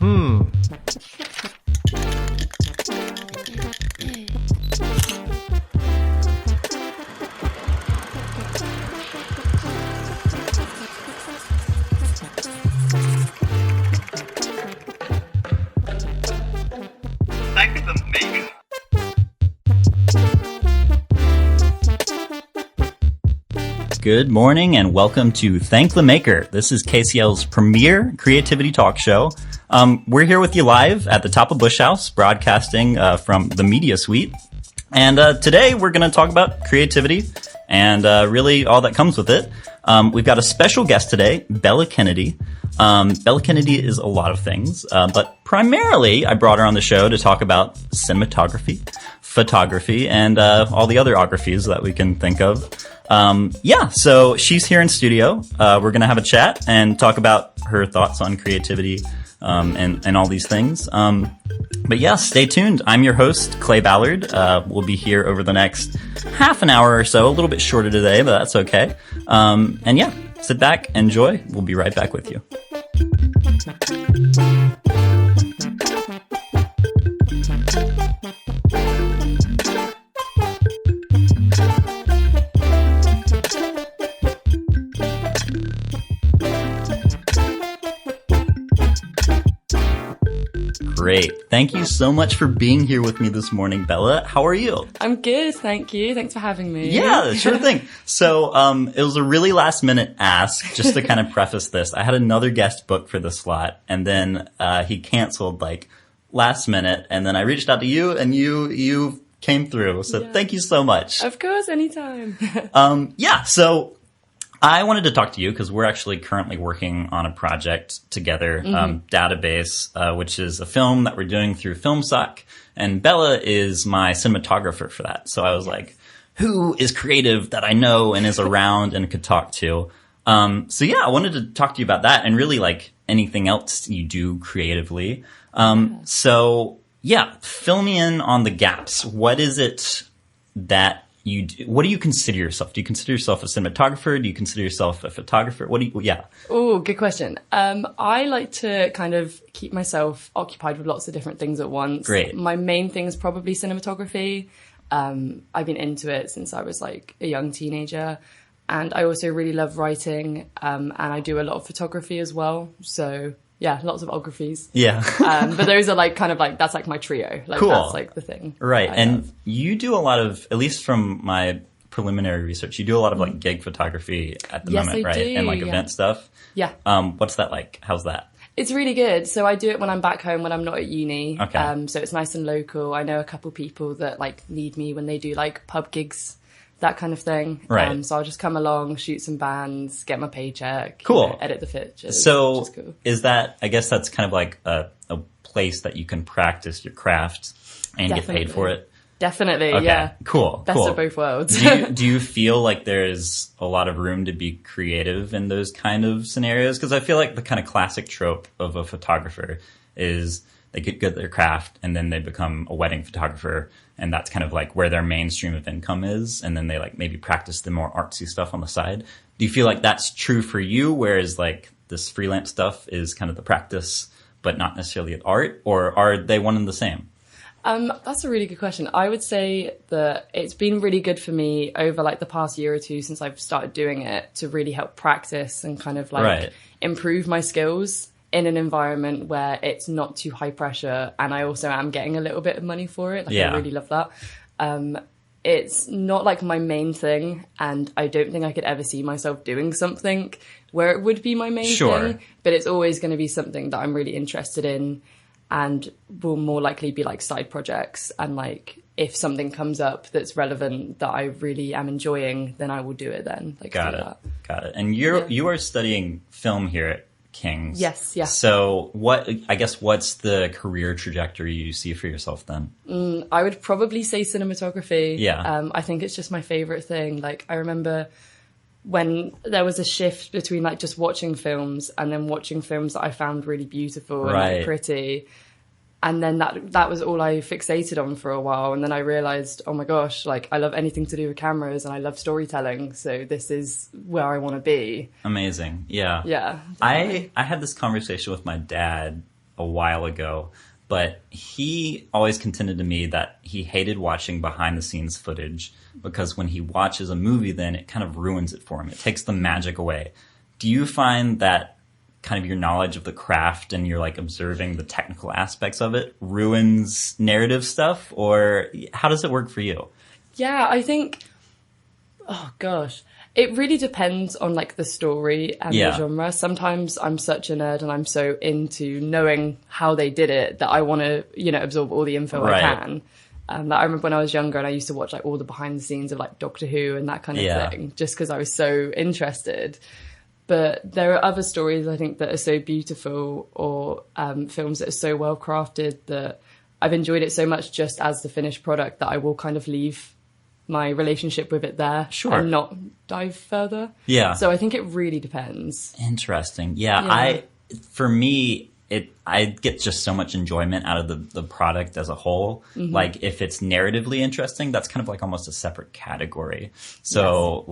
Thank the maker. Good morning and welcome to Thank the Maker. This is KCL's premier creativity talk show. We're here with you live at the top of Bush House, broadcasting from the Media Suite. And today we're going to talk about creativity and really all that comes with it. We've got a special guest today, Bella Kennedy. Bella Kennedy is a lot of things, but primarily I brought her on the show to talk about cinematography, photography, and all the other ographies that we can think of. So she's here in studio. We're going to have a chat and talk about her thoughts on creativity and all these things. But yeah, stay tuned. I'm your host, Clay Ballard. We'll be here over the next half an hour or so, a little bit shorter today, but that's okay. And yeah, sit back, enjoy. We'll be right back with you. Great. Thank you so much for being here with me this morning, Bella. How are you? I'm good, thank you. Thanks for having me. Yeah, sure thing. So, it was a really last minute ask, just to kind of preface this. I had another guest booked for the slot, and then he canceled like last minute, and then I reached out to you, and you came through. So thank you so much. Of course, anytime. So I wanted to talk to you because we're actually currently working on a project together, Database, which is a film that we're doing through FilmSock. And Bella is my cinematographer for that. So I was like, who is creative that I know and is around and could talk to? I wanted to talk to you about that and really like anything else you do creatively. Fill me in on the gaps. What is it that you do? What do you consider yourself? Do you consider yourself a cinematographer? Do you consider yourself a photographer? Oh, good question. I like to kind of keep myself occupied with lots of different things at once. Great. My main thing is probably cinematography. I've been into it since I was like a young teenager. And I also really love writing. And I do a lot of photography as well. So yeah, lots of ographies. Yeah. But those are like kind of like, that's like my trio. Like cool. That's like the thing. Right. And you do a lot of, at least from my preliminary research, you do a lot of like gig photography at the moment, right? Do, and like event stuff. Yeah. What's that like? How's that? It's really good. So I do it when I'm back home, when I'm not at uni. Okay. So it's nice and local. I know a couple people that like need me when they do like pub gigs, that kind of thing. Right. So I'll just come along, shoot some bands, get my paycheck. Cool. Edit the pictures. So which is cool. Is that, I guess that's kind of like a place that you can practice your craft and get paid for it? Definitely, okay. Yeah. Cool. Best of both worlds. do you feel like there's a lot of room to be creative in those kind of scenarios? Because I feel like the kind of classic trope of a photographer is they get good at their craft and then they become a wedding photographer, and that's kind of like where their main stream of income is, and then they like maybe practice the more artsy stuff on the side. Do you feel like that's true for you, whereas like this freelance stuff is kind of the practice but not necessarily art, or are they one and the same? That's a really good question. I would say that it's been really good for me over like the past year or two since I've started doing it to really help practice and kind of like improve my skills in an environment where it's not too high pressure, and I also am getting a little bit of money for it. Like I really love that. It's not like my main thing, and I don't think I could ever see myself doing something where it would be my main thing, but it's always going to be something that I'm really interested in and will more likely be like side projects. And like if something comes up that's relevant that I really am enjoying, then I will do it then. Like Got it. And you are studying film here at King's. Yes, yeah. So what's the career trajectory you see for yourself then? I would probably say cinematography. Yeah. I think it's just my favorite thing. Like I remember when there was a shift between like just watching films and then watching films that I found really beautiful and like pretty. And then that was all I fixated on for a while. And then I realized, oh my gosh, like I love anything to do with cameras and I love storytelling. So this is where I want to be. Amazing. Yeah. Yeah. I had this conversation with my dad a while ago, but he always contended to me that he hated watching behind the scenes footage because when he watches a movie, then it kind of ruins it for him. It takes the magic away. Do you find that kind of your knowledge of the craft and you're like observing the technical aspects of it ruins narrative stuff, or how does it work for you? Yeah, I think, oh gosh, it really depends on like the story and the genre. Sometimes I'm such a nerd and I'm so into knowing how they did it that I want to, absorb all the info I can. Like I remember when I was younger and I used to watch like all the behind the scenes of like Doctor Who and that kind of thing, just because I was so interested. But there are other stories I think that are so beautiful, or films that are so well crafted that I've enjoyed it so much just as the finished product that I will kind of leave my relationship with it there and not dive further. Yeah. So I think it really depends. Interesting. Yeah. For me, I get just so much enjoyment out of the product as a whole. Mm-hmm. Like if it's narratively interesting, that's kind of like almost a separate category. So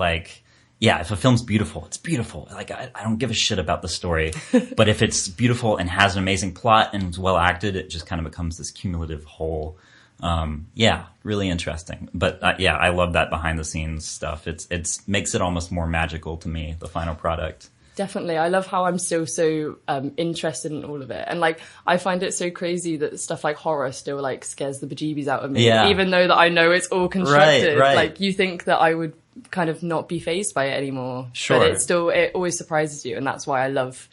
if a film's beautiful, it's beautiful. Like I don't give a shit about the story, but if it's beautiful and has an amazing plot and is well acted, it just kind of becomes this cumulative whole. Really interesting. But I love that behind the scenes stuff. It's makes it almost more magical to me, the final product. Definitely. I love how I'm still so interested in all of it. And like, I find it so crazy that stuff like horror still like scares the bejeebies out of me. Yeah. Even though that I know it's all constructed. Right. Like you think that I would kind of not be fazed by it anymore. Sure. But it always surprises you. And that's why I love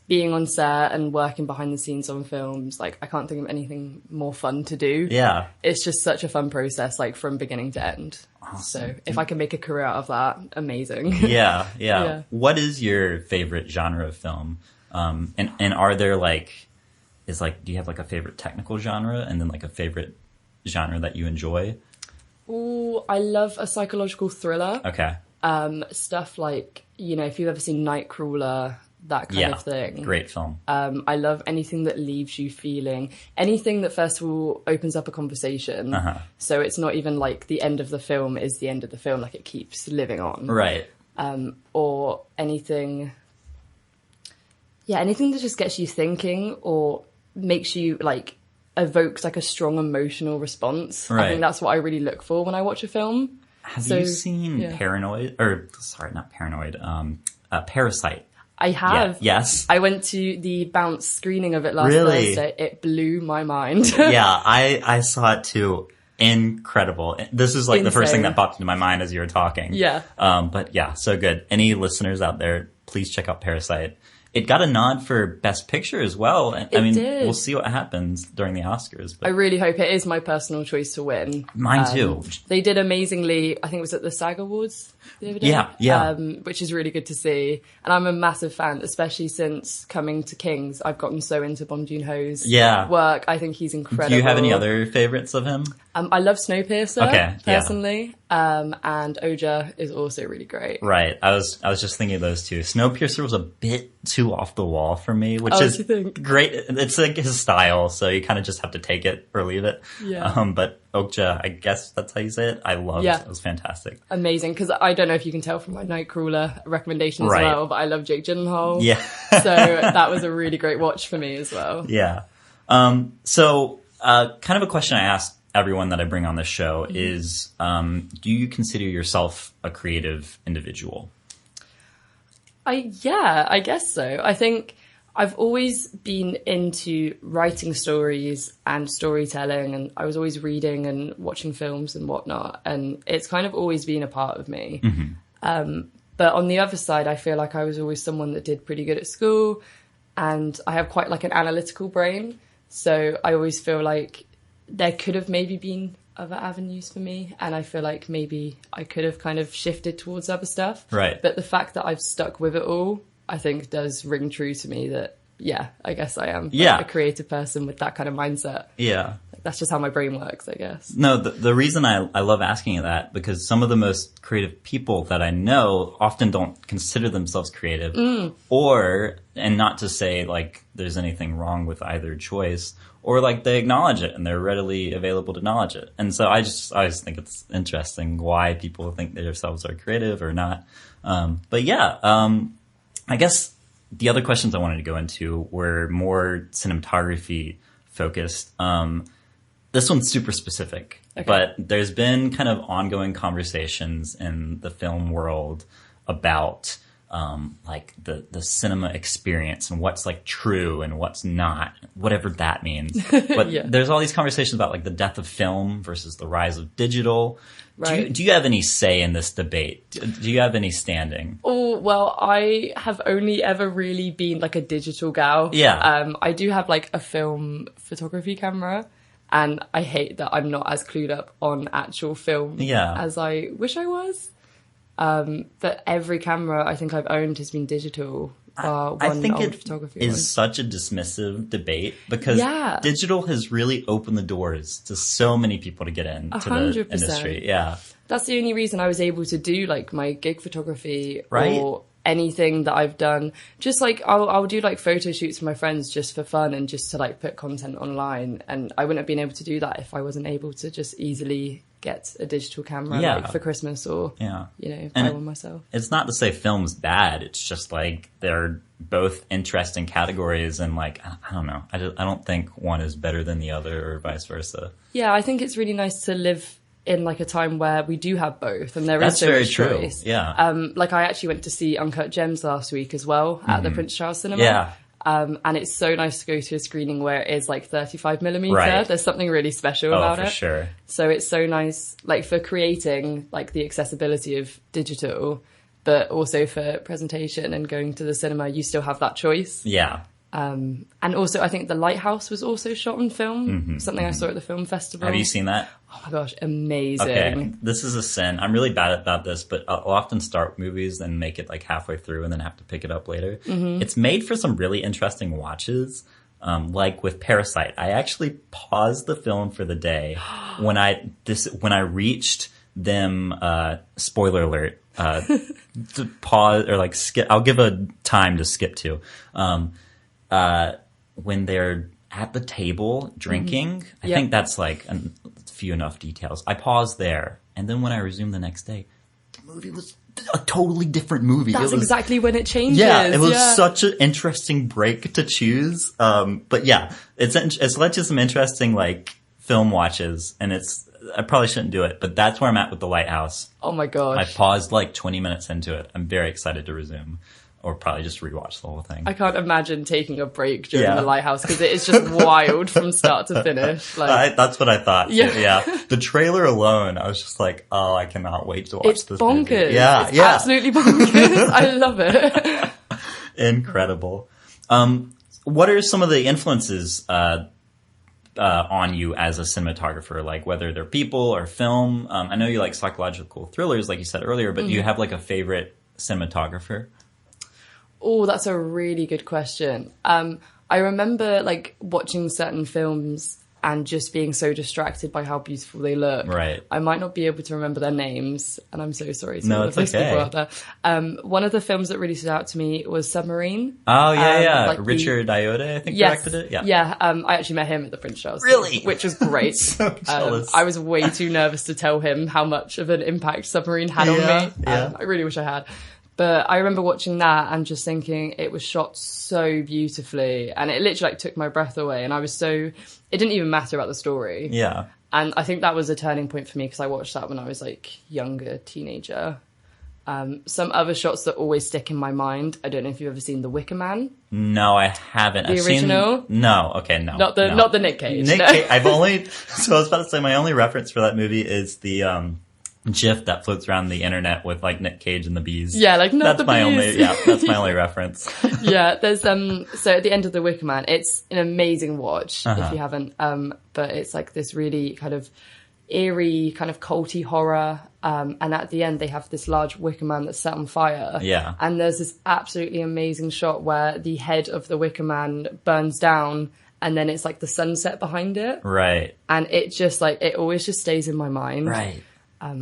being on set and working behind the scenes on films. Like I can't think of anything more fun to do. Yeah. It's just such a fun process, like from beginning to end. Awesome. So if I can make a career out of that, amazing. Yeah. What is your favorite genre of film? And are there do you have like a favorite technical genre and then like a favorite genre that you enjoy? Oh, I love a psychological thriller. Okay. Stuff like, if you've ever seen Nightcrawler, that kind of thing. Great film. I love anything that leaves you feeling, anything that first of all opens up a conversation. Uh-huh. So it's not even like the end of the film is the end of the film, like it keeps living on. Right. Or anything that just gets you thinking or makes you like evokes like a strong emotional response. Right. I think that's what I really look for when I watch a film. Have you seen Parasite? I have. Yeah. Yes. I went to the Bounce screening of it last Thursday. It blew my mind. I saw it too. Incredible. This is like the first thing that popped into my mind as you were talking. Yeah. But yeah, so good. Any listeners out there, please check out Parasite. It got a nod for Best Picture as well. I mean, we'll see what happens during the Oscars. But I really hope it is my personal choice to win. Mine too. They did amazingly. I think it was at the SAG Awards the other day. Yeah. Which is really good to see. And I'm a massive fan, especially since coming to King's. I've gotten so into Bong Joon-ho's work. I think he's incredible. Do you have any other favorites of him? I love Snowpiercer, personally. And Oja is also really great. Right. I was just thinking of those two. Snowpiercer was a bit too off the wall for me, which is great. It's like his style, so you kind of just have to take it or leave it. Yeah. But Okja, I guess that's how you say it. I loved it. It was fantastic. Amazing, because I don't know if you can tell from my Nightcrawler recommendation as well, but I love Jake Gyllenhaal. Yeah. So that was a really great watch for me as well. Yeah. So kind of a question I asked everyone that I bring on this show is, do you consider yourself a creative individual? I guess so. I think I've always been into writing stories and storytelling, and I was always reading and watching films and whatnot, and it's kind of always been a part of me. Mm-hmm. But on the other side, I feel like I was always someone that did pretty good at school, and I have quite like an analytical brain, so I always feel like there could have maybe been other avenues for me, and I feel like maybe I could have kind of shifted towards other stuff. Right. But the fact that I've stuck with it all, I think does ring true to me that, I guess I am a creative person with that kind of mindset. Yeah. That's just how my brain works, I guess. No, the reason I love asking you that, because some of the most creative people that I know often don't consider themselves creative, and not to say like there's anything wrong with either choice, or like they acknowledge it and they're readily available to acknowledge it. And so I always think it's interesting why people think they themselves are creative or not. I guess the other questions I wanted to go into were more cinematography focused. This one's super specific, but there's been kind of ongoing conversations in the film world about like the cinema experience and what's like true and what's not, whatever that means. But there's all these conversations about like the death of film versus the rise of digital. Right. Do you have any say in this debate? Do you have any standing? Oh, well, I have only ever really been like a digital gal. Yeah. I do have like a film photography camera, and I hate that I'm not as clued up on actual film as I wish I was. But every camera I think I've owned has been digital. I think it is such a dismissive debate because digital has really opened the doors to so many people to get into 100%. The industry. Yeah. That's the only reason I was able to do like my gig photography or anything that I've done. Just like I'll do like photo shoots for my friends just for fun and just to like put content online. And I wouldn't have been able to do that if I wasn't able to just easily get a digital camera like for Christmas or you know, buy one myself. It's not to say film's bad. It's just like they're both interesting categories, and like I don't know. I don't think one is better than the other or vice versa. Yeah, I think it's really nice to live in like a time where we do have both, and That's is so very much true. choice. Yeah. Like I actually went to see Uncut Gems last week as well at the Prince Charles Cinema. Yeah. And it's so nice to go to a screening where it is like 35mm. Right. There's something really special about it. Oh, for sure. So it's so nice, like for creating like the accessibility of digital, but also for presentation and going to the cinema, you still have that choice. Yeah. And also I think The Lighthouse was also shot on film, something I saw at the film festival. Have you seen that? Oh my gosh, amazing. Okay, this is a sin. I'm really bad about this, but I'll often start movies and make it like halfway through and then have to pick it up later. It's made for some really interesting watches. Like with Parasite, I actually paused the film for the day when I reached them, spoiler alert, to pause or like skip. I'll give a time to skip to, when they're at the table drinking. I think that's like a few enough details. I paused there, and then when I resumed the next day, the movie was a totally different movie. That's exactly when it changes. Yeah, it was such an interesting break to choose. But yeah, it's led to some interesting like film watches, and I probably shouldn't do it, but that's where I'm at with The Lighthouse. Oh my gosh. I paused like 20 minutes into it. I'm very excited to resume. Or probably just rewatch the whole thing. I can't imagine taking a break during The Lighthouse because it is just wild from start to finish. Like, that's what I thought. Yeah. The trailer alone, I was just like, oh, I cannot wait to watch this movie. Bonkers. Yeah, it's absolutely bonkers. I love it. Incredible. What are some of the influences on you as a cinematographer? Like whether they're people or film? I know you like psychological thrillers, like you said earlier, but do you have like a favorite cinematographer? Oh, that's a really good question. I remember like watching certain films and just being so distracted by how beautiful they look. Right. I might not be able to remember their names, and I'm so sorry to all the people out there. One of the films that really stood out to me was Submarine. Oh, yeah. Like Richard Ayoade, I think, directed it. Yeah. I actually met him at the Prince Charles. Really? Which was great. So jealous. I was way too nervous to tell him how much of an impact Submarine had on me. I really wish I had. But I remember watching that and just thinking it was shot so beautifully, and it literally like took my breath away. And it didn't even matter about the story. Yeah. And I think that was a turning point for me because I watched that when I was like younger, teenager. Some other shots that always stick in my mind. I don't know if you've ever seen The Wicker Man. No, I haven't. The original? No. Okay, no. Not the Nick Cage. Cage. I was about to say my only reference for that movie is the GIF that floats around the internet with like Nick Cage and the bees. Yeah, like not the bees. That's my only reference. Yeah, there's so at the end of The Wicker Man, it's an amazing watch if you haven't. But it's like this really kind of eerie, kind of culty horror. And at the end, they have this large wicker man that's set on fire. Yeah. And there's this absolutely amazing shot where the head of the wicker man burns down, and then it's like the sunset behind it. Right. And it just like, it always just stays in my mind. Right.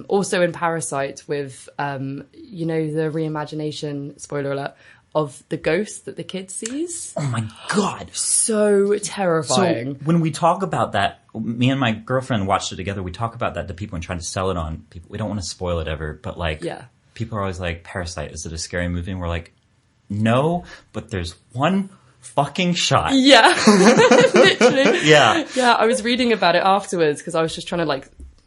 Also in Parasite with, the reimagination, spoiler alert, of the ghost that the kid sees. Oh my God. So terrifying. So when we talk about that, me and my girlfriend watched it together. We talk about that to people and try to sell it on people. We don't want to spoil it ever, but like, people are always like, Parasite, is it a scary movie? And we're like, no, but there's one fucking shot. Yeah, literally. Yeah. Yeah, I was reading about it afterwards because I was just trying to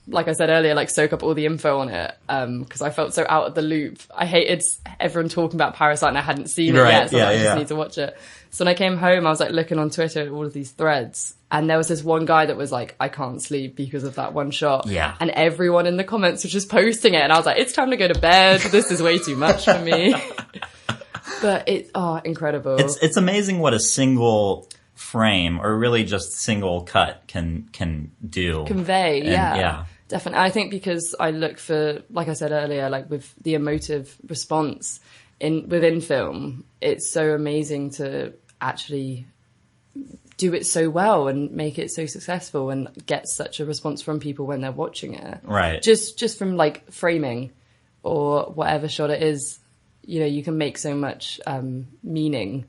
like I said earlier, like soak up all the info on it because I felt so out of the loop. I hated everyone talking about Parasite and I hadn't seen it yet, so I just need to watch it. So when I came home, I was like looking on Twitter at all of these threads, and there was this one guy that was like, I can't sleep because of that one shot. Yeah. And everyone in the comments was just posting it, and I was like, it's time to go to bed. This is way too much for me. But it's incredible. It's amazing what a single frame, or really just single cut, can do. Convey, yeah. Definitely. I think because I look for, like I said earlier, like with the emotive response within film, it's so amazing to actually do it so well and make it so successful and get such a response from people when they're watching it. Right. Just from like framing or whatever shot it is, you know, you can make so much meaning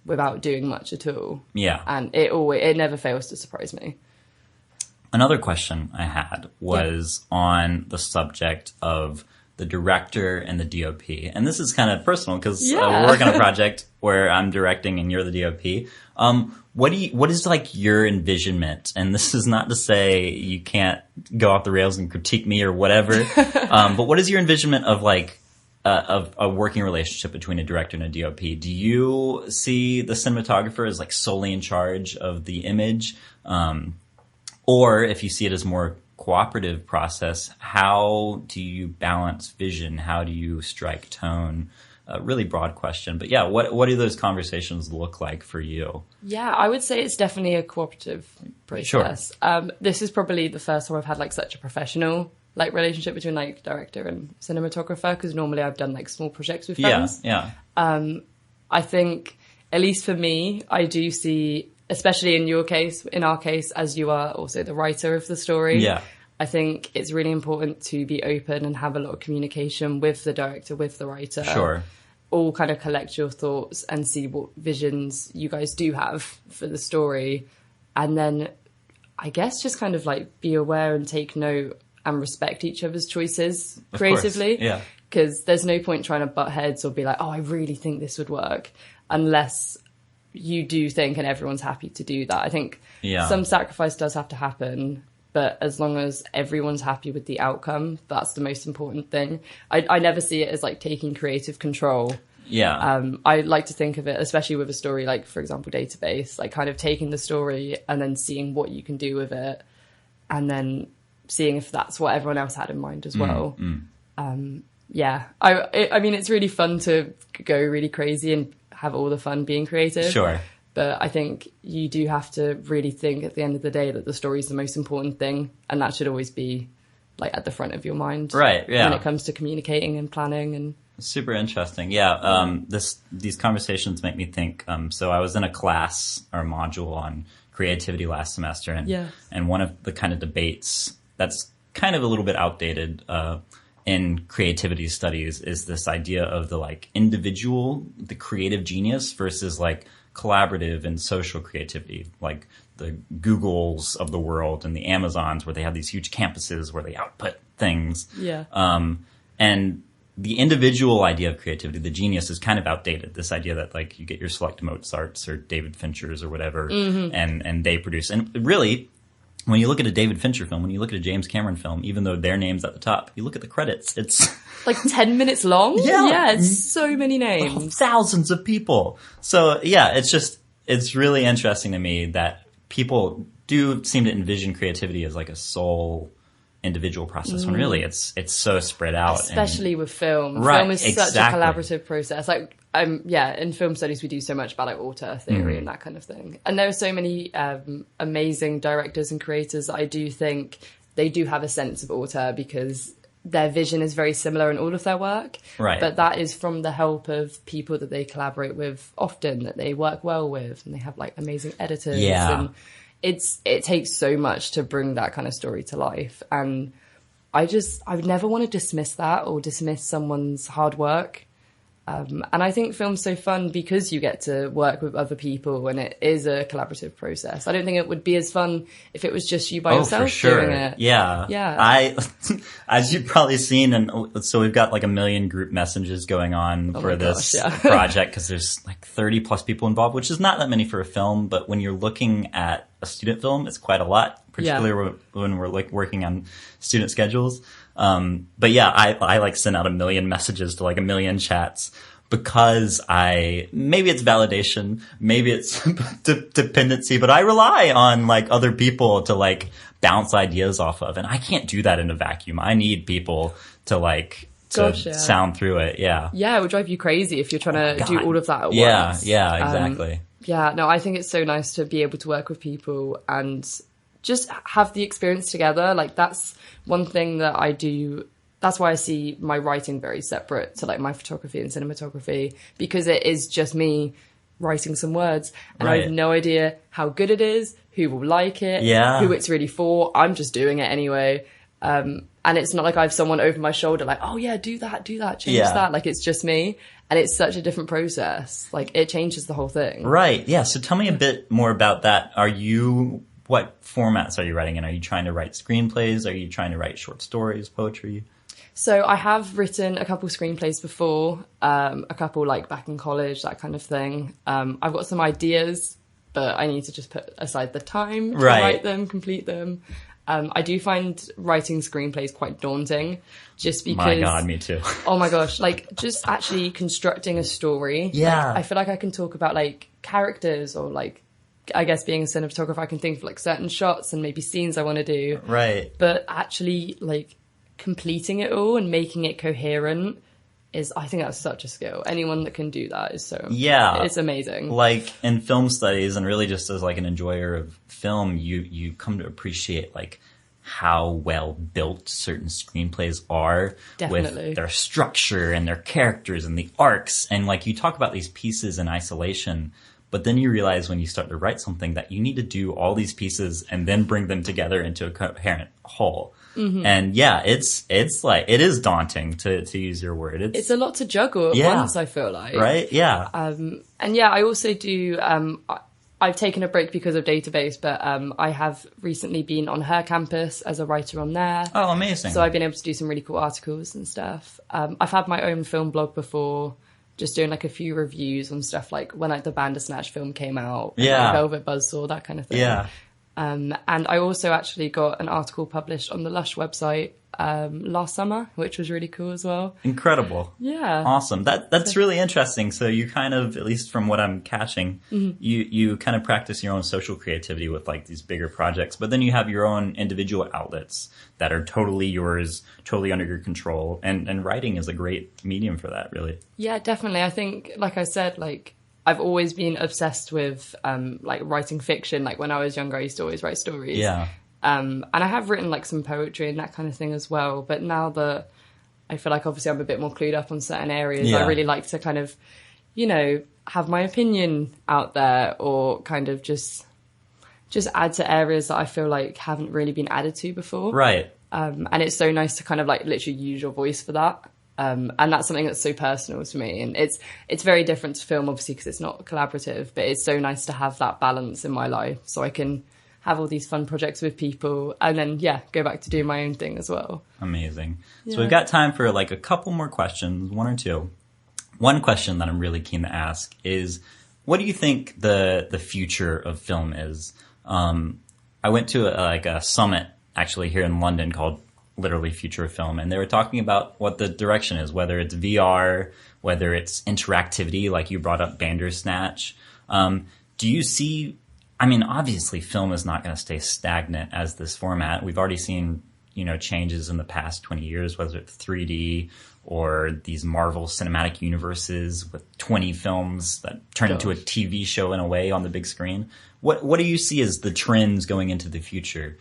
without doing much at all. Yeah. And it never fails to surprise me. Another question I had was on the subject of the director and the DOP. And this is kind of personal because we're working on a project where I'm directing and you're the DOP. What is like your envisionment? And this is not to say you can't go off the rails and critique me or whatever. But what is your envisionment of like of a working relationship between a director and a DOP? Do you see the cinematographer as like solely in charge of the image? Or if you see it as more cooperative process, how do you balance vision? How do you strike tone? Really broad question, but yeah, what do those conversations look like for you? Yeah, I would say it's definitely a cooperative process. Sure. This is probably the first time I've had like such a professional like relationship between like director and cinematographer, because normally I've done like small projects with friends. Yeah. I think, at least for me, I do see, especially in our case, as you are also the writer of the story. Yeah. I think it's really important to be open and have a lot of communication with the director, with the writer. Sure. All kind of collect your thoughts and see what visions you guys do have for the story. And then I guess just kind of like be aware and take note and respect each other's choices creatively. Of course. Yeah. Because there's no point trying to butt heads or be like, oh, I really think this would work, unless you do think and everyone's happy to do that. I think some sacrifice does have to happen, but as long as everyone's happy with the outcome, that's the most important thing. I never see it as like taking creative control. Yeah. I like to think of it, especially with a story like, for example, Database, like kind of taking the story and then seeing what you can do with it, and then seeing if that's what everyone else had in mind as well. Yeah. I mean, it's really fun to go really crazy and have all the fun being creative. Sure. But I think you do have to really think at the end of the day that the story is the most important thing, and that should always be like at the front of your mind. Right. Yeah. When it comes to communicating and planning and. Super interesting. Yeah. These conversations make me think. So I was in a class or module on creativity last semester, and one of the kind of debates that's kind of a little bit outdated, in creativity studies is this idea of the like individual, the creative genius versus like collaborative and social creativity, like the Googles of the world and the Amazons, where they have these huge campuses where they output things. Yeah. And the individual idea of creativity, the genius, is kind of outdated. This idea that like you get your select Mozarts or David Finchers or whatever, and they produce. And really, when you look at a David Fincher film, when you look at a James Cameron film, even though their name's at the top, you look at the credits, it's like 10 minutes long. Yeah, it's so many names, thousands of people. So yeah, it's really interesting to me that people do seem to envision creativity as like a sole individual process, when really it's so spread out, especially with film. Right, Film is such a collaborative process. Like in film studies we do so much about like auteur theory and that kind of thing, and there are so many amazing directors and creators that I do think they do have a sense of auteur, because their vision is very similar in all of their work, right? But that is from the help of people that they collaborate with often, that they work well with, and they have like amazing editors. And it takes so much to bring that kind of story to life. And I would never want to dismiss that or dismiss someone's hard work. And I think film's so fun because you get to work with other people and it is a collaborative process. I don't think it would be as fun if it was just you by yourself for sure. doing it. Yeah. As you've probably seen, and so we've got like 1 million group messages going on for this project because there's like 30 plus people involved, which is not that many for a film. But when you're looking at a student film, it's quite a lot, particularly when we're like working on student schedules. But yeah, I like send out 1 million messages to like 1 million chats because maybe it's validation, maybe it's dependency, but I rely on like other people to like bounce ideas off of. And I can't do that in a vacuum. I need people to like, sound through it. Yeah. Yeah. It would drive you crazy if you're trying to do all of that at once. Yeah, exactly. No, I think it's so nice to be able to work with people and just have the experience together. Like that's one thing that I do. That's why I see my writing very separate to like my photography and cinematography, because it is just me writing some words and I have no idea how good it is, who will like it, who it's really for. I'm just doing it anyway. And it's not like I have someone over my shoulder like, oh yeah, do that, change that. Like it's just me. And it's such a different process. Like it changes the whole thing. Right. Yeah. So tell me a bit more about that. What formats are you writing in? Are you trying to write screenplays? Are you trying to write short stories, poetry? So I have written a couple screenplays before, a couple like back in college, that kind of thing. I've got some ideas, but I need to just put aside the time to write them, complete them. I do find writing screenplays quite daunting just because... My God, me too. Oh my gosh, like just actually constructing a story. Yeah. Like, I feel like I can talk about like characters or like, I guess being a cinematographer, I can think of like certain shots and maybe scenes I want to do. Right. But actually like completing it all and making it coherent I think that's such a skill. Anyone that can do that is it's amazing. Like in film studies and really just as like an enjoyer of film, you come to appreciate like how well built certain screenplays are. Definitely. With their structure and their characters and the arcs. And like you talk about these pieces in isolation, but then you realize when you start to write something that you need to do all these pieces and then bring them together into a coherent whole. Mm-hmm. And yeah, it's like, it is daunting to use your word. It's a lot to juggle at once, I feel like. Right? Yeah. And yeah, I also do, I've taken a break because of Database, but I have recently been on her campus as a writer on there. Oh, amazing. So I've been able to do some really cool articles and stuff. I've had my own film blog before, just doing like a few reviews on stuff like when like the Bandersnatch film came out. Like Velvet Buzzsaw, that kind of thing. Yeah. And I also actually got an article published on the Lush website last summer, which was really cool as well. Incredible. Yeah. Awesome. That's really interesting. So you kind of, at least from what I'm catching, you kind of practice your own social creativity with like these bigger projects, but then you have your own individual outlets that are totally yours, totally under your control. And writing is a great medium for that, really. Yeah, definitely. I think, like I said, like I've always been obsessed with like writing fiction. Like when I was younger, I used to always write stories. Yeah. And I have written like some poetry and that kind of thing as well. But now that I feel like obviously I'm a bit more clued up on certain areas, I really like to kind of, you know, have my opinion out there or kind of just add to areas that I feel like haven't really been added to before. Right. And it's so nice to kind of like literally use your voice for that. And that's something that's so personal to me. And it's very different to film, obviously, because it's not collaborative, but it's so nice to have that balance in my life so I can have all these fun projects with people and then, go back to doing my own thing as well. Amazing. Yeah. So we've got time for like a couple more questions, one or two. One question that I'm really keen to ask is, what do you think the future of film is? I went to a summit actually here in London called literally Future of Film, and they were talking about what the direction is, whether it's VR, whether it's interactivity, like you brought up Bandersnatch. Do you see, I mean, obviously film is not going to stay stagnant as this format. We've already seen, changes in the past 20 years, whether it's 3D or these Marvel cinematic universes with 20 films that turn into a TV show in a way on the big screen. What do you see as the trends going into the future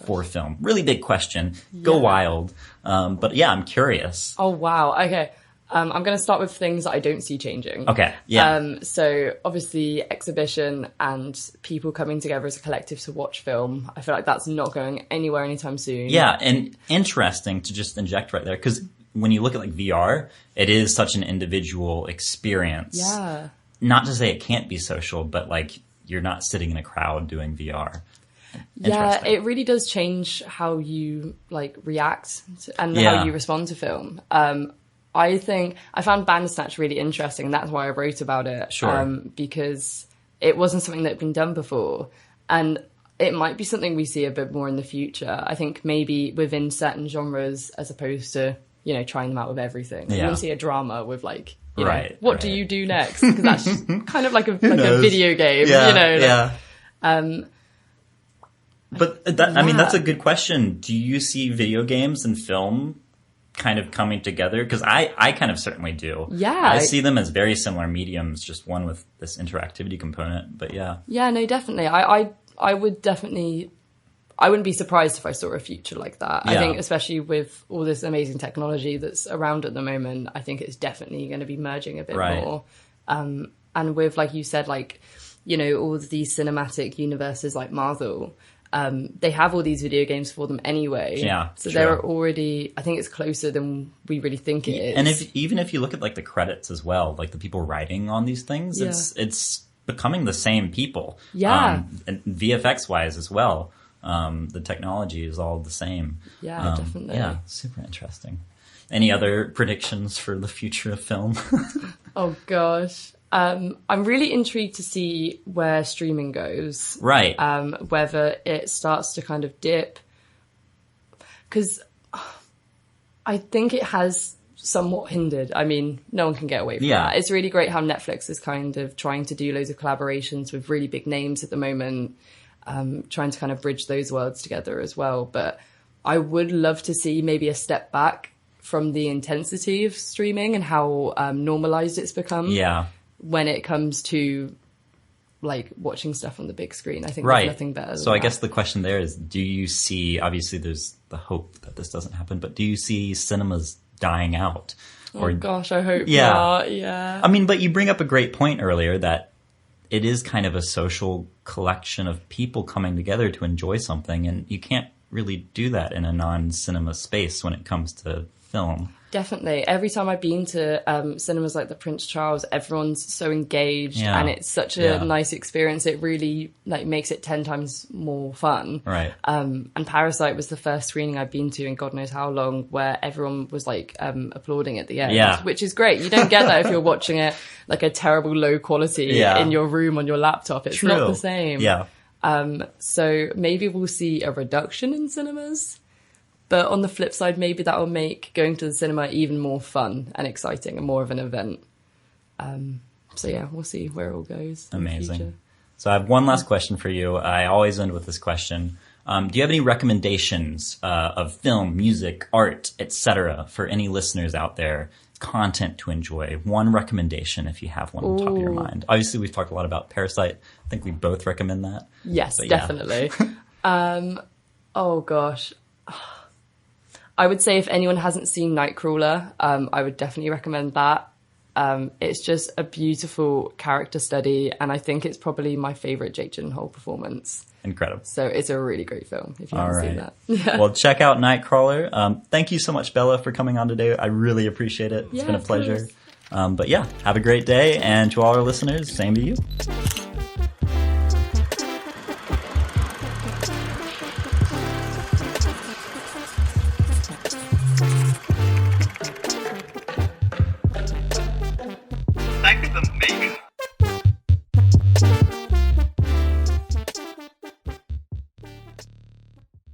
for film? Really big question. Go wild. But yeah, I'm curious. Oh, wow. Okay. I'm going to start with things that I don't see changing. Okay. Yeah. So obviously exhibition and people coming together as a collective to watch film. I feel like that's not going anywhere anytime soon. Yeah. And interesting to just inject right there, because when you look at like VR, it is such an individual experience. Yeah. Not to say it can't be social, but like you're not sitting in a crowd doing VR. Yeah, it really does change how you like react and how you respond to film. I think I found Bandersnatch really interesting, and that's why I wrote about it. Sure. Because it wasn't something that had been done before, and it might be something we see a bit more in the future. I think maybe within certain genres, as opposed to, you know, trying them out with everything. You won't see a drama with like, you know, what do you do next? Because that's just kind of like a video game, you know. But that, I mean, that's a good question. Do you see video games and film kind of coming together? Because I kind of certainly do. Yeah. I see them as very similar mediums, just one with this interactivity component. But yeah. Yeah, no, definitely. I would definitely, I wouldn't be surprised if I saw a future like that. I think especially with all this amazing technology that's around at the moment, I think it's definitely going to be merging a bit more. And with, like you said, like, you know, all of these cinematic universes like Marvel, they have all these video games for them anyway. Yeah, so they're already, I think it's closer than we really think it is. And even if you look at like the credits as well, like the people writing on these things, it's becoming the same people. Yeah. And VFX wise as well. The technology is all the same. Yeah, definitely. Yeah, super interesting. Any other predictions for the future of film? Oh gosh. I'm really intrigued to see where streaming goes. Right. Whether it starts to kind of dip. Because I think it has somewhat hindered. I mean, no one can get away from that. It's really great how Netflix is kind of trying to do loads of collaborations with really big names at the moment, trying to kind of bridge those worlds together as well. But I would love to see maybe a step back from the intensity of streaming and how normalized it's become. Yeah. When it comes to like watching stuff on the big screen, I think there's nothing better than So I guess the question there is, do you see, obviously there's the hope that this doesn't happen, but do you see cinemas dying out? Oh gosh, I hope not. Yeah. I mean, but you bring up a great point earlier that it is kind of a social collection of people coming together to enjoy something, and you can't really do that in a non-cinema space when it comes to film. Definitely. Every time I've been to cinemas like the Prince Charles, everyone's so engaged and it's such a nice experience. It really like makes it 10 times more fun. Right. And Parasite was the first screening I've been to in God knows how long, where everyone was like applauding at the end, which is great. You don't get that if you're watching it like a terrible low quality in your room on your laptop. It's not the same. Yeah. So maybe we'll see a reduction in cinemas. But on the flip side, maybe that will make going to the cinema even more fun and exciting and more of an event. So yeah, we'll see where it all goes. Amazing. So I have one last question for you. I always end with this question. Do you have any recommendations of film, music, art, etc. for any listeners out there? Content to enjoy. One recommendation if you have one on top of your mind. Obviously, we've talked a lot about Parasite. I think we both recommend that. Yes, definitely. Oh gosh. I would say if anyone hasn't seen Nightcrawler, I would definitely recommend that. It's just a beautiful character study, and I think it's probably my favourite Jake Gyllenhaal performance. Incredible. So it's a really great film if you haven't seen that. Yeah. Well, check out Nightcrawler. Thank you so much, Bella, for coming on today. I really appreciate it. It's been a pleasure. But yeah, have a great day, and to all our listeners, same to you.